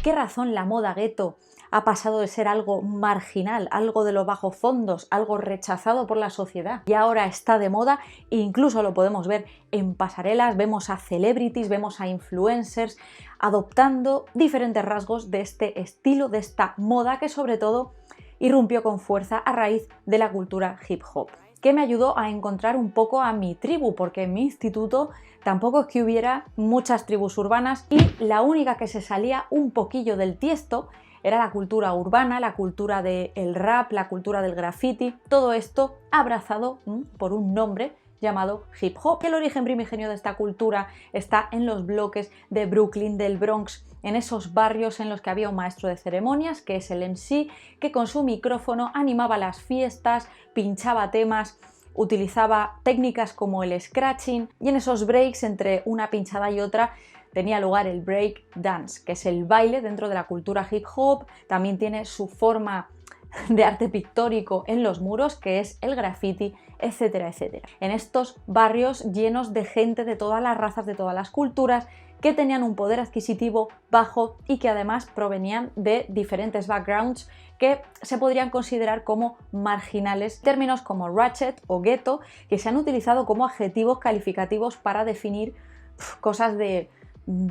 qué razón la moda gueto ha pasado de ser algo marginal, algo de los bajos fondos, algo rechazado por la sociedad y ahora está de moda? E incluso lo podemos ver en pasarelas, vemos a celebrities, vemos a influencers adoptando diferentes rasgos de este estilo, de esta moda que sobre todo irrumpió con fuerza a raíz de la cultura hip hop, que me ayudó a encontrar un poco a mi tribu, porque en mi instituto tampoco es que hubiera muchas tribus urbanas y la única que se salía un poquillo del tiesto era la cultura urbana, la cultura del rap, la cultura del graffiti, todo esto abrazado por un nombre llamado hip hop. El origen primigenio de esta cultura está en los bloques de Brooklyn, del Bronx, en esos barrios en los que había un maestro de ceremonias, que es el MC, que con su micrófono animaba las fiestas, pinchaba temas, utilizaba técnicas como el scratching, y en esos breaks entre una pinchada y otra tenía lugar el break dance, que es el baile dentro de la cultura hip hop. También tiene su forma de arte pictórico en los muros, que es el graffiti, etcétera, etcétera. En estos barrios llenos de gente de todas las razas, de todas las culturas, que tenían un poder adquisitivo bajo y que además provenían de diferentes backgrounds que se podrían considerar como marginales. Términos como ratchet o ghetto, que se han utilizado como adjetivos calificativos para definir cosas de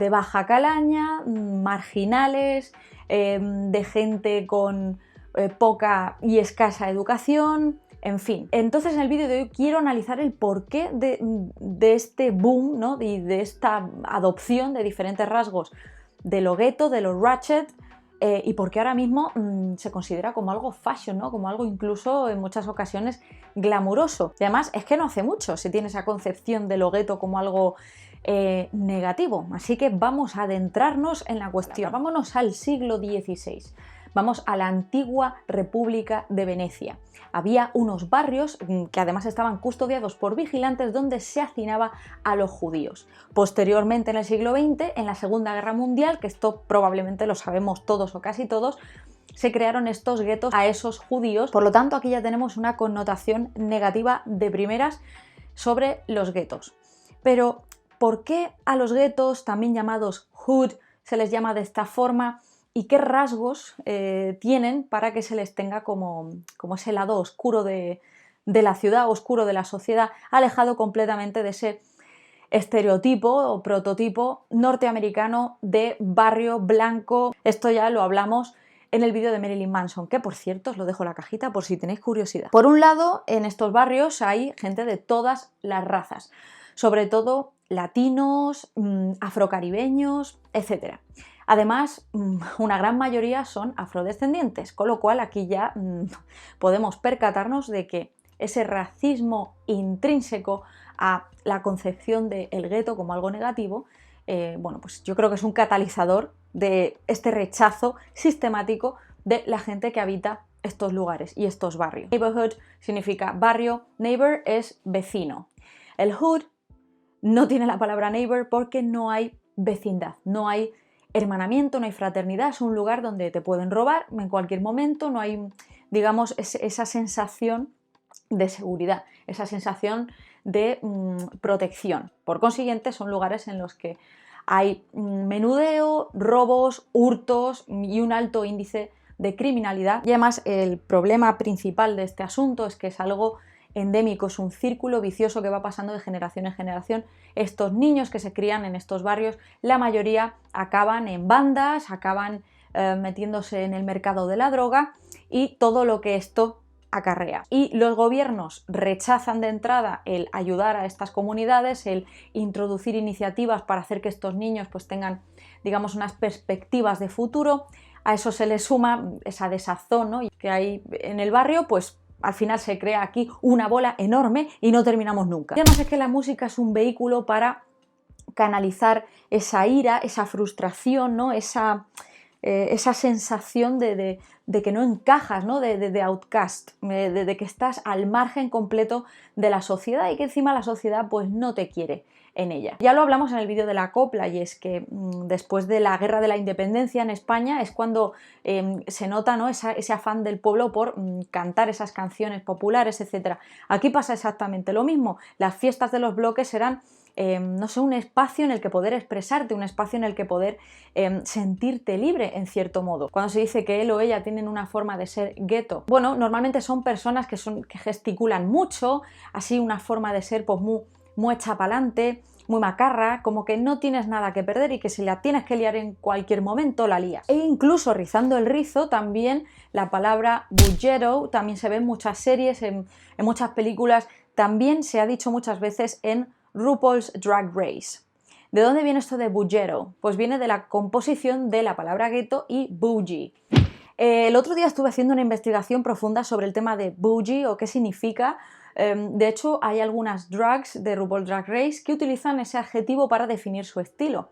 baja calaña, marginales, de gente con poca y escasa educación, en fin. Entonces en el vídeo de hoy quiero analizar el porqué de este boom, ¿no? Y de esta adopción de diferentes rasgos de lo ghetto, de lo ratchet, y por qué ahora mismo se considera como algo fashion, ¿no? Como algo incluso en muchas ocasiones glamuroso. Y además es que no hace mucho se tiene esa concepción de lo ghetto como algo negativo. Así que vamos a adentrarnos en la cuestión. Vámonos al siglo XVI. Vamos a la antigua República de Venecia. Había unos barrios que además estaban custodiados por vigilantes donde se hacinaba a los judíos. Posteriormente, en el siglo XX, en la Segunda Guerra Mundial, que esto probablemente lo sabemos todos o casi todos, se crearon estos guetos a esos judíos. Por lo tanto, aquí ya tenemos una connotación negativa de primeras sobre los guetos. Pero, ¿por qué a los guetos, también llamados hood, se les llama de esta forma? ¿Y qué rasgos tienen para que se les tenga como ese lado oscuro de la ciudad, oscuro de la sociedad, alejado completamente de ese estereotipo o prototipo norteamericano de barrio blanco? Esto ya lo hablamos en el vídeo de Marilyn Manson, que por cierto os lo dejo en la cajita por si tenéis curiosidad. Por un lado, en estos barrios hay gente de todas las razas, sobre todo latinos, afrocaribeños, etc. Además, una gran mayoría son afrodescendientes, con lo cual aquí ya podemos percatarnos de que ese racismo intrínseco a la concepción del gueto como algo negativo, bueno, pues yo creo que es un catalizador de este rechazo sistemático de la gente que habita estos lugares y estos barrios. Neighborhood significa barrio, neighbor es vecino. El hood no tiene la palabra neighbor porque no hay vecindad, no hay hermanamiento, no hay fraternidad, es un lugar donde te pueden robar en cualquier momento, no hay, digamos, esa sensación de seguridad, esa sensación de protección. Por consiguiente, son lugares en los que hay menudeo, robos, hurtos y un alto índice de criminalidad. Y además, el problema principal de este asunto es que es algo endémico, es un círculo vicioso que va pasando de generación en generación. Estos niños que se crían en estos barrios, la mayoría acaban en bandas, acaban metiéndose en el mercado de la droga y todo lo que esto acarrea. Y los gobiernos rechazan de entrada el ayudar a estas comunidades, el introducir iniciativas para hacer que estos niños pues tengan, digamos, unas perspectivas de futuro. A eso se le suma esa desazón, ¿no?, que hay en el barrio, pues al final se crea aquí una bola enorme y no terminamos nunca. Y además es que la música es un vehículo para canalizar esa ira, esa frustración, ¿no?, esa sensación de que no encajas, ¿no?, de outcast, de que estás al margen completo de la sociedad y que encima la sociedad pues no te quiere en ella. Ya lo hablamos en el vídeo de la copla, y es que después de la guerra de la independencia en España es cuando se nota, ¿no?, ese afán del pueblo por cantar esas canciones populares, etc. Aquí pasa exactamente lo mismo. Las fiestas de los bloques eran no sé, un espacio en el que poder expresarte, un espacio en el que poder sentirte libre, en cierto modo. Cuando se dice que él o ella tienen una forma de ser gueto, bueno, normalmente son personas que gesticulan mucho, así una forma de ser pues muy hecha pa'lante, muy macarra, como que no tienes nada que perder y que si la tienes que liar en cualquier momento, la lías. E incluso, rizando el rizo, también la palabra bullero también se ve en muchas series, en muchas películas, también se ha dicho muchas veces en RuPaul's Drag Race. ¿De dónde viene esto de bullero? Pues viene de la composición de la palabra gueto y bougie. El otro día estuve haciendo una investigación profunda sobre el tema de bougie o qué significa. De hecho, hay algunas drags de RuPaul's Drag Race que utilizan ese adjetivo para definir su estilo,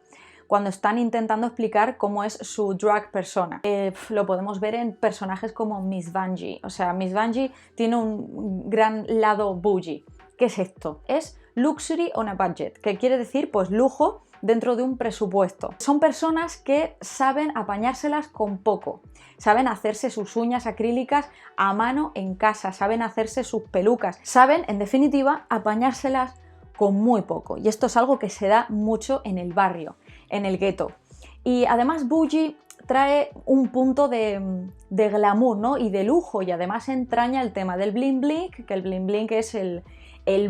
cuando están intentando explicar cómo es su drag persona. Lo podemos ver en personajes como Miss Vanjie. O sea, Miss Vanjie tiene un gran lado bougie. ¿Qué es esto? Es luxury on a budget, que quiere decir pues lujo dentro de un presupuesto. Son personas que saben apañárselas con poco, saben hacerse sus uñas acrílicas a mano en casa, saben hacerse sus pelucas, saben, en definitiva, apañárselas con muy poco. Y esto es algo que se da mucho en el barrio, en el gueto. Y además bougie trae un punto de glamour, ¿no?, y de lujo, y además entraña el tema del bling bling, que el bling bling es el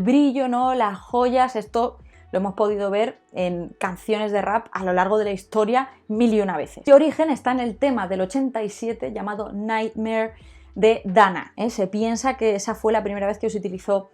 brillo, ¿no?, las joyas. Esto lo hemos podido ver en canciones de rap a lo largo de la historia mil y una veces. Su origen está en el tema del 87 llamado Nightmare de Dana. Se piensa que esa fue la primera vez que se utilizó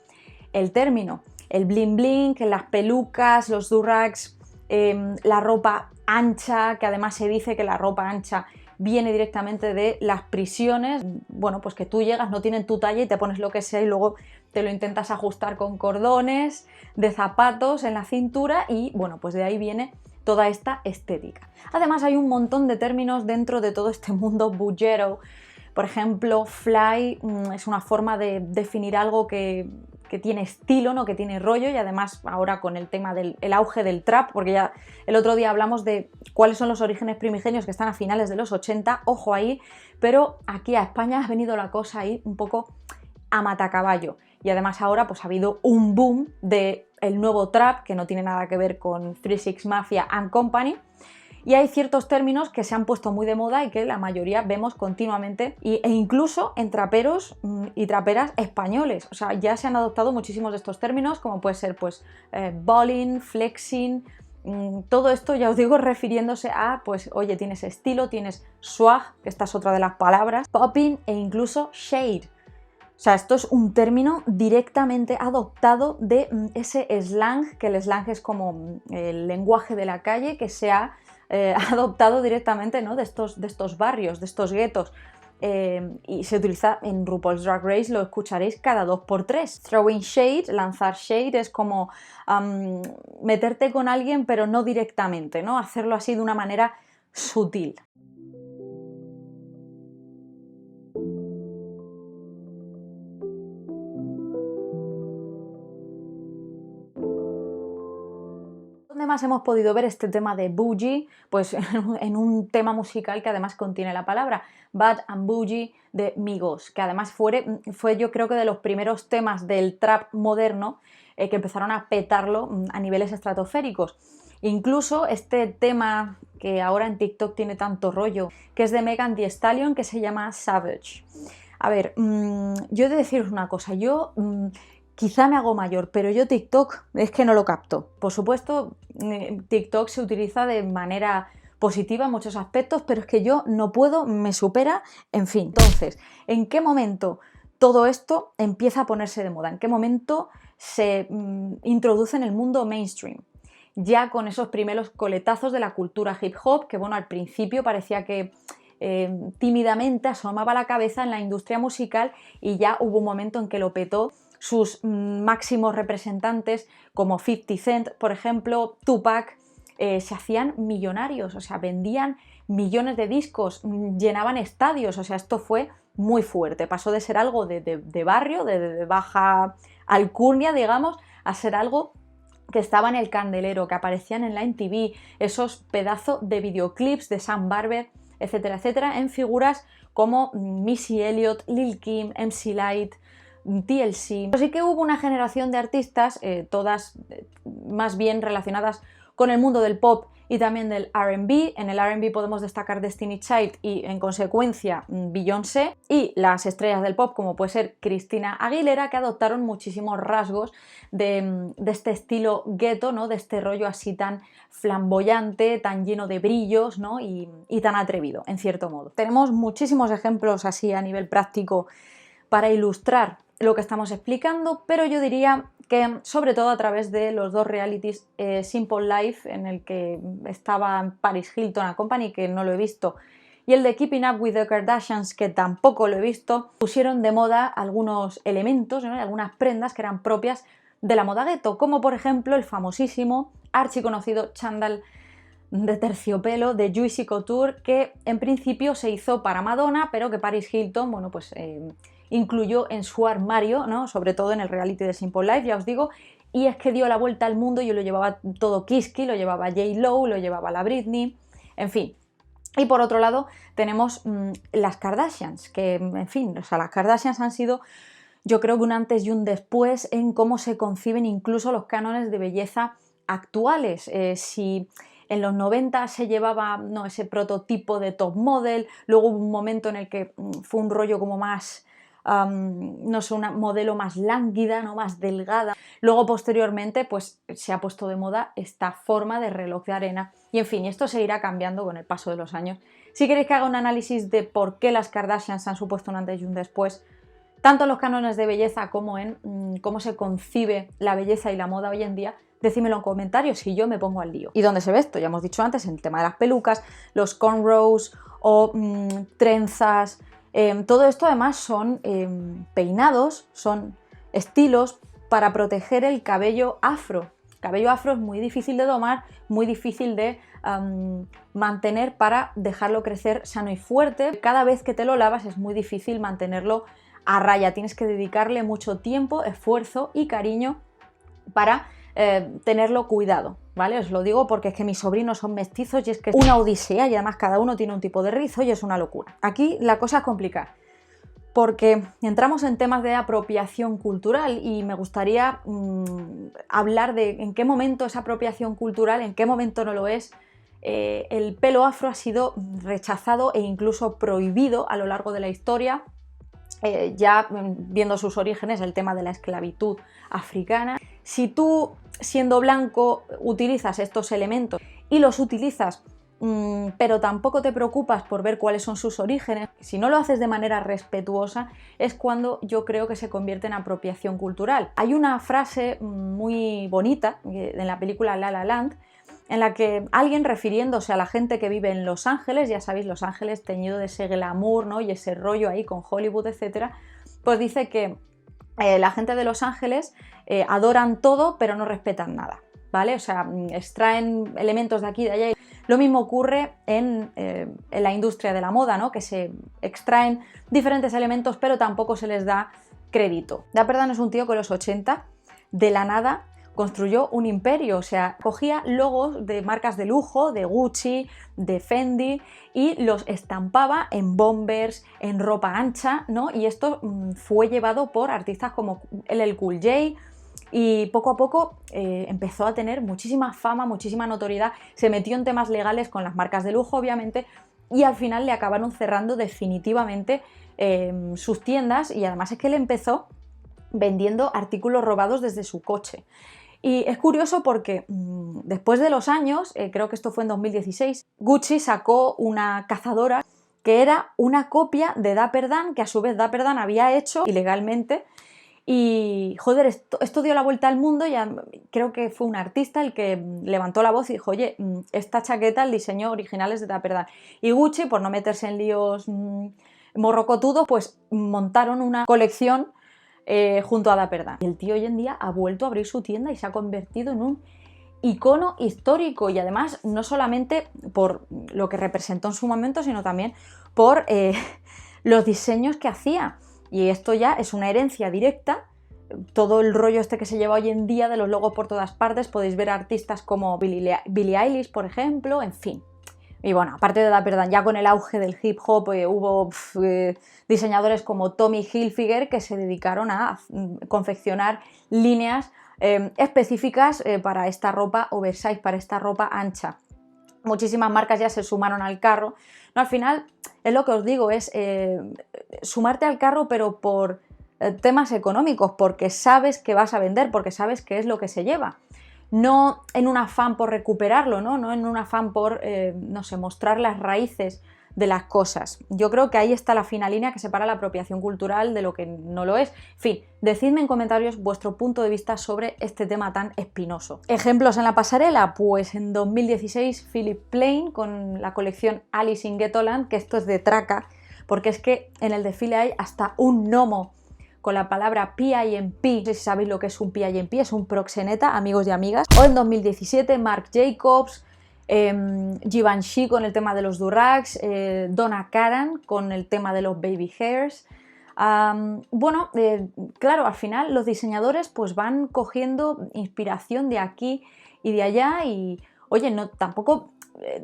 el término. El bling bling, las pelucas, los durags, la ropa ancha, que además se dice que la ropa ancha viene directamente de las prisiones. Bueno, pues que tú llegas, no tienen tu talla y te pones lo que sea y luego te lo intentas ajustar con cordones, de zapatos en la cintura, y bueno, pues de ahí viene toda esta estética. Además hay un montón de términos dentro de todo este mundo bullero. Por ejemplo, fly es una forma de definir algo que tiene estilo, ¿no?, que tiene rollo, y además ahora con el tema del auge del trap, porque ya el otro día hablamos de cuáles son los orígenes primigenios que están a finales de los 80, ojo ahí, pero aquí a España ha venido la cosa ahí un poco a matacaballo. Y además ahora pues ha habido un boom del nuevo trap que no tiene nada que ver con 36 Mafia and Company, y hay ciertos términos que se han puesto muy de moda y que la mayoría vemos continuamente, e incluso en traperos y traperas españoles. O sea, ya se han adoptado muchísimos de estos términos, como puede ser pues balling, flexing, todo esto, ya os digo, refiriéndose a pues oye, tienes estilo, tienes swag, que esta es otra de las palabras, popping e incluso shade. O sea, esto es un término directamente adoptado de ese slang, que el slang es como el lenguaje de la calle que se ha adoptado directamente, ¿no?, de estos barrios, de estos guetos. Y se utiliza en RuPaul's Drag Race, lo escucharéis cada 2x3. Throwing shade, lanzar shade, es como meterte con alguien pero no directamente, ¿no?, hacerlo así de una manera sutil. ¿Dónde más hemos podido ver este tema de bougie? Pues en un tema musical que además contiene la palabra, Bad and Bougie de Migos, que además fue yo creo que de los primeros temas del trap moderno que empezaron a petarlo a niveles estratosféricos. Incluso este tema que ahora en TikTok tiene tanto rollo, que es de Megan Thee Stallion, que se llama Savage. A ver, yo he de deciros una cosa, quizá me hago mayor, pero yo TikTok es que no lo capto. Por supuesto, TikTok se utiliza de manera positiva en muchos aspectos, pero es que yo no puedo, me supera, en fin. Entonces, ¿en qué momento todo esto empieza a ponerse de moda? ¿En qué momento se introduce en el mundo mainstream? Ya con esos primeros coletazos de la cultura hip hop, que bueno, al principio parecía que tímidamente asomaba la cabeza en la industria musical, y ya hubo un momento en que lo petó. Sus máximos representantes como 50 Cent, por ejemplo, Tupac, se hacían millonarios, o sea, vendían millones de discos, llenaban estadios, o sea, esto fue muy fuerte, pasó de ser algo de barrio, de baja alcurnia, digamos, a ser algo que estaba en el candelero, que aparecían en la MTV, esos pedazos de videoclips de Sam Barber, etcétera, etcétera, en figuras como Missy Elliott, Lil' Kim, MC Lyte, TLC. Así que hubo una generación de artistas, todas más bien relacionadas con el mundo del pop y también del R&B. En el R&B podemos destacar Destiny's Child y en consecuencia Beyoncé, y las estrellas del pop como puede ser Christina Aguilera, que adoptaron muchísimos rasgos de este estilo gueto, ¿no? De este rollo así tan flamboyante, tan lleno de brillos, ¿no? y tan atrevido, en cierto modo. Tenemos muchísimos ejemplos así a nivel práctico para ilustrar lo que estamos explicando, pero yo diría que sobre todo a través de los dos realities, Simple Life, en el que estaba Paris Hilton and Company, que no lo he visto, y el de Keeping Up with the Kardashians, que tampoco lo he visto, pusieron de moda algunos elementos, ¿no? Algunas prendas que eran propias de la moda gueto, como por ejemplo el famosísimo, archiconocido chándal de terciopelo de Juicy Couture, que en principio se hizo para Madonna, pero que Paris Hilton, bueno, pues incluyó en su armario, ¿no? Sobre todo en el reality de Simple Life, ya os digo, y es que dio la vuelta al mundo y lo llevaba todo Kiski, lo llevaba J.Lo, lo llevaba la Britney, en fin. Y por otro lado tenemos las Kardashians, que en fin, o sea, las Kardashians han sido, yo creo que un antes y un después en cómo se conciben incluso los cánones de belleza actuales. Si en los 90 se llevaba, ¿no?, ese prototipo de top model, luego hubo un momento en el que fue un rollo como más, no sé, una modelo más lánguida, ¿no?, más delgada. Luego posteriormente pues se ha puesto de moda esta forma de reloj de arena y en fin, esto se irá cambiando con el paso de los años. Si queréis que haga un análisis de por qué las Kardashians han supuesto un antes y un después, tanto en los cánones de belleza como en cómo se concibe la belleza y la moda hoy en día, decímelo en comentarios y yo me pongo al lío. ¿Y dónde se ve esto? Ya hemos dicho antes, en el tema de las pelucas, los cornrows o trenzas. Todo esto además son peinados, son estilos para proteger el cabello afro. El cabello afro es muy difícil de domar, muy difícil de mantener para dejarlo crecer sano y fuerte. Cada vez que te lo lavas es muy difícil mantenerlo a raya, tienes que dedicarle mucho tiempo, esfuerzo y cariño para tenerlo cuidado, ¿vale? Os lo digo porque es que mis sobrinos son mestizos y es que es una odisea y además cada uno tiene un tipo de rizo y es una locura. Aquí la cosa es complicada porque entramos en temas de apropiación cultural y me gustaría hablar de en qué momento es apropiación cultural, en qué momento no lo es. El pelo afro ha sido rechazado e incluso prohibido a lo largo de la historia, ya viendo sus orígenes, el tema de la esclavitud africana. Si tú, siendo blanco, utilizas estos elementos y los utilizas pero tampoco te preocupas por ver cuáles son sus orígenes, si no lo haces de manera respetuosa, es cuando yo creo que se convierte en apropiación cultural. Hay una frase muy bonita en la película La La Land, en la que alguien, refiriéndose a la gente que vive en Los Ángeles, ya sabéis, Los Ángeles teñido de ese glamour, ¿no?, y ese rollo ahí con Hollywood, etcétera, pues dice que la gente de Los Ángeles adoran todo pero no respetan nada, ¿vale? O sea, extraen elementos de aquí y de allá. Lo mismo ocurre en la industria de la moda, ¿no?, que se extraen diferentes elementos pero tampoco se les da crédito. Dapper Dan es un tío que en los 80, de la nada, construyó un imperio, o sea, cogía logos de marcas de lujo, de Gucci, de Fendi, y los estampaba en bombers, en ropa ancha, ¿no? Y esto fue llevado por artistas como LL Cool J, y poco a poco empezó a tener muchísima fama, muchísima notoriedad, se metió en temas legales con las marcas de lujo, obviamente, y al final le acabaron cerrando definitivamente sus tiendas, y además es que él empezó vendiendo artículos robados desde su coche. Y es curioso porque después de los años, creo que esto fue en 2016, Gucci sacó una cazadora que era una copia de Dapper Dan, que a su vez Dapper Dan había hecho ilegalmente. Y joder, esto dio la vuelta al mundo y creo que fue un artista el que levantó la voz y dijo, oye, esta chaqueta, el diseño original es de Dapper Dan. Y Gucci, por no meterse en líos morrocotudos, pues montaron una colección junto a Dapper Dan. Y el tío hoy en día ha vuelto a abrir su tienda y se ha convertido en un icono histórico, y además no solamente por lo que representó en su momento, sino también por los diseños que hacía. Y esto ya es una herencia directa todo el rollo este que se lleva hoy en día de los logos por todas partes. Podéis ver artistas como Billie Eilish, por ejemplo, en fin. Y bueno, aparte de Dapper Dan, ya con el auge del hip hop hubo diseñadores como Tommy Hilfiger que se dedicaron a confeccionar líneas específicas para esta ropa oversize, para esta ropa ancha. Muchísimas marcas ya se sumaron al carro. No, al final, es lo que os digo, es sumarte al carro, pero por temas económicos, porque sabes que vas a vender, porque sabes qué es lo que se lleva. No en un afán por recuperarlo, no en un afán por, no sé, mostrar las raíces de las cosas. Yo creo que ahí está la fina línea que separa la apropiación cultural de lo que no lo es. En fin, decidme en comentarios vuestro punto de vista sobre este tema tan espinoso. ¿Ejemplos en la pasarela? Pues en 2016 Philip Plein con la colección Alice in Ghettoland, que esto es de traca, porque es que en el desfile hay hasta un gnomo con la palabra PIMP. No sé si sabéis lo que es un PIMP, es un proxeneta, amigos y amigas. O en 2017 Marc Jacobs, Givenchy con el tema de los durags, Donna Karan con el tema de los baby hairs. Claro, al final los diseñadores pues van cogiendo inspiración de aquí y de allá y, oye, no, tampoco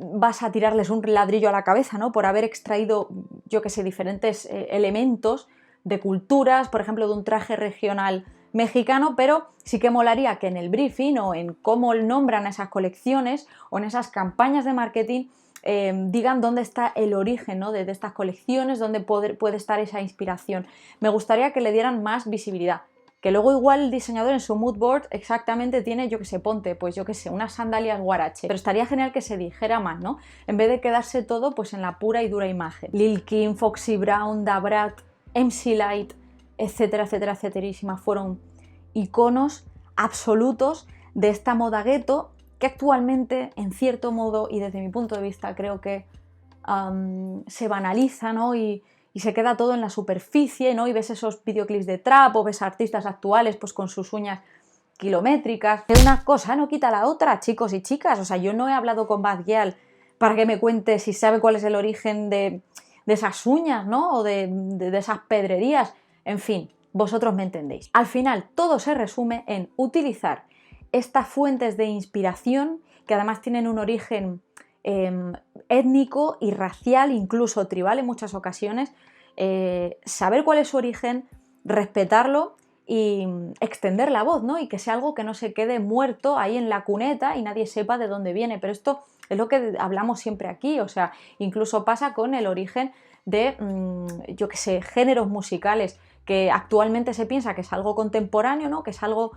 vas a tirarles un ladrillo a la cabeza, ¿no? Por haber extraído, yo que sé, diferentes elementos de culturas, por ejemplo, de un traje regional mexicano, pero sí que molaría que en el briefing o en cómo nombran esas colecciones o en esas campañas de marketing digan dónde está el origen, ¿no? de estas colecciones, dónde puede estar esa inspiración. Me gustaría que le dieran más visibilidad. Que luego igual el diseñador en su mood board exactamente tiene, yo que sé, ponte, pues yo que sé, unas sandalias Huarache. Pero estaría genial que se dijera más, ¿no? En vez de quedarse todo pues en la pura y dura imagen. Lil Kim, Foxy Brown, Da Brat, MC Lyte, etcétera, etcétera, etcéterísima, fueron iconos absolutos de esta moda gueto que actualmente, en cierto modo, y desde mi punto de vista, creo que se banaliza, ¿no? Y se queda todo en la superficie, ¿no? Y ves esos videoclips de trap o ves artistas actuales pues con sus uñas kilométricas. Que una cosa no quita la otra, chicos y chicas. O sea, yo no he hablado con Bad Gyal para que me cuente si sabe cuál es el origen de esas uñas, ¿no? O de esas pedrerías. En fin, vosotros me entendéis. Al final, todo se resume en utilizar estas fuentes de inspiración, que además tienen un origen étnico y racial, incluso tribal en muchas ocasiones, saber cuál es su origen, respetarlo y extender la voz, ¿no? Y que sea algo que no se quede muerto ahí en la cuneta y nadie sepa de dónde viene. Pero esto es lo que hablamos siempre aquí, o sea, incluso pasa con el origen de, yo qué sé, géneros musicales, que actualmente se piensa que es algo contemporáneo, ¿no? Que es algo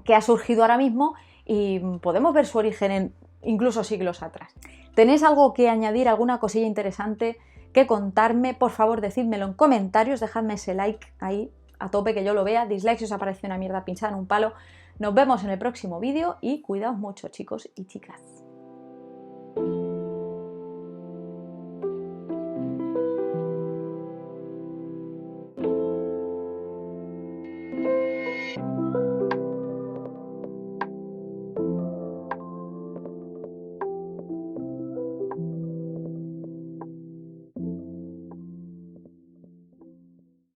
que ha surgido ahora mismo y podemos ver su origen en incluso siglos atrás. ¿Tenéis algo que añadir, alguna cosilla interesante que contarme? Por favor, decídmelo en comentarios, dejadme ese like ahí a tope que yo lo vea, dislike si os ha parecido una mierda pinchada en un palo. Nos vemos en el próximo vídeo y cuidaos mucho, chicos y chicas.